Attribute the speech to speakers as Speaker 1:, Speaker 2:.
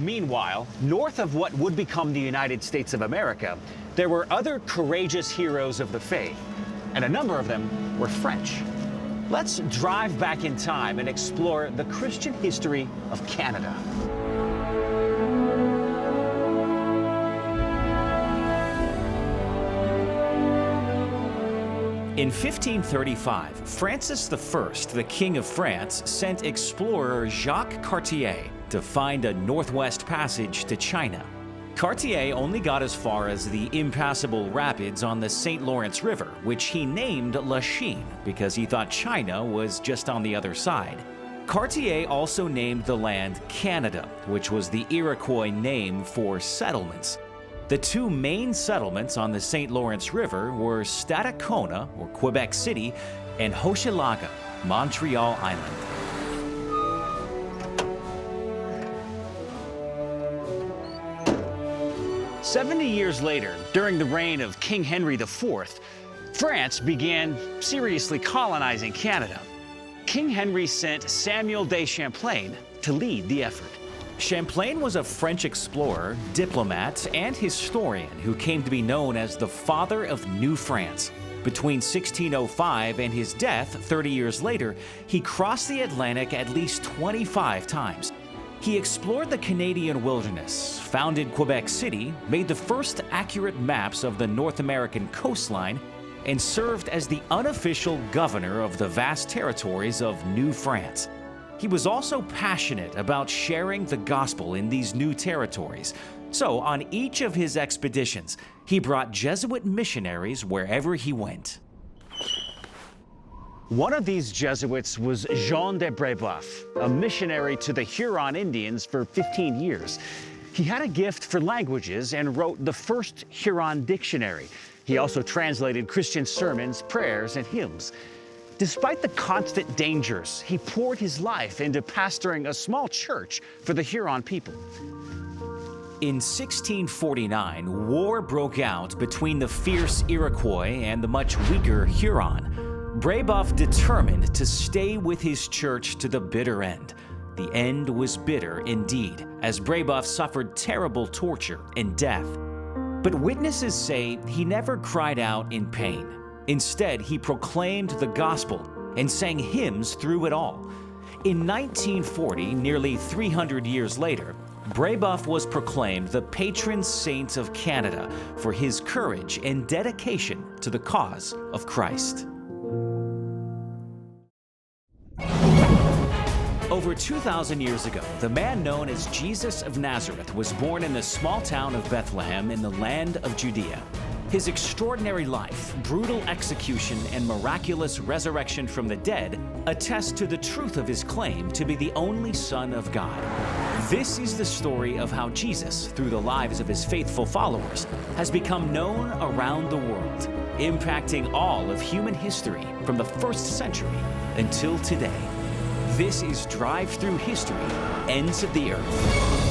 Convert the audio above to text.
Speaker 1: Meanwhile, north of what would become the United States of America, there were other courageous heroes of the faith, and a number of them were French. Let's drive back in time and explore the Christian history of Canada. In 1535, Francis I, the King of France, sent explorer Jacques Cartier to find a northwest passage to China. Cartier only got as far as the impassable rapids on the St. Lawrence River, which he named La Chine because he thought China was just on the other side. Cartier also named the land Canada, which was the Iroquois name for settlements. The two main settlements on the St. Lawrence River were Stadacona, or Quebec City, and Hochelaga, Montreal Island. "70 years later, during the reign of King Henry IV, France began seriously colonizing Canada. King Henry sent Samuel de Champlain to lead the effort. Champlain was a French explorer, diplomat, and historian who came to be known as the father of New France. Between 1605 and his death 30 years later, he crossed the Atlantic at least 25 times. He explored the Canadian wilderness, founded Quebec City, made the first accurate maps of the North American coastline, and served as the unofficial governor of the vast territories of New France. He was also passionate about sharing the gospel in these new territories. So, on each of his expeditions, he brought Jesuit missionaries wherever he went. One of these Jesuits was Jean de Brébeuf, a missionary to the Huron Indians for 15 years. He had a gift for languages and wrote the first Huron dictionary. He also translated Christian sermons, prayers, and hymns. Despite the constant dangers, he poured his life into pastoring a small church for the Huron people. In 1649, war broke out between the fierce Iroquois and the much weaker Huron. Brébeuf determined to stay with his church to the bitter end. The end was bitter indeed, as Brébeuf suffered terrible torture and death. But witnesses say he never cried out in pain. Instead, he proclaimed the gospel and sang hymns through it all. In 1940, nearly 300 years later, Brébeuf was proclaimed the patron saint of Canada for his courage and dedication to the cause of Christ. Over 2,000 years ago, the man known as Jesus of Nazareth was born in the small town of Bethlehem in the land of Judea. His extraordinary life, brutal execution, and miraculous resurrection from the dead attest to the truth of his claim to be the only Son of God. This is the story of how Jesus, through the lives of his faithful followers, has become known around the world, impacting all of human history from the first century until today. This is Drive Through History, Ends of the Earth.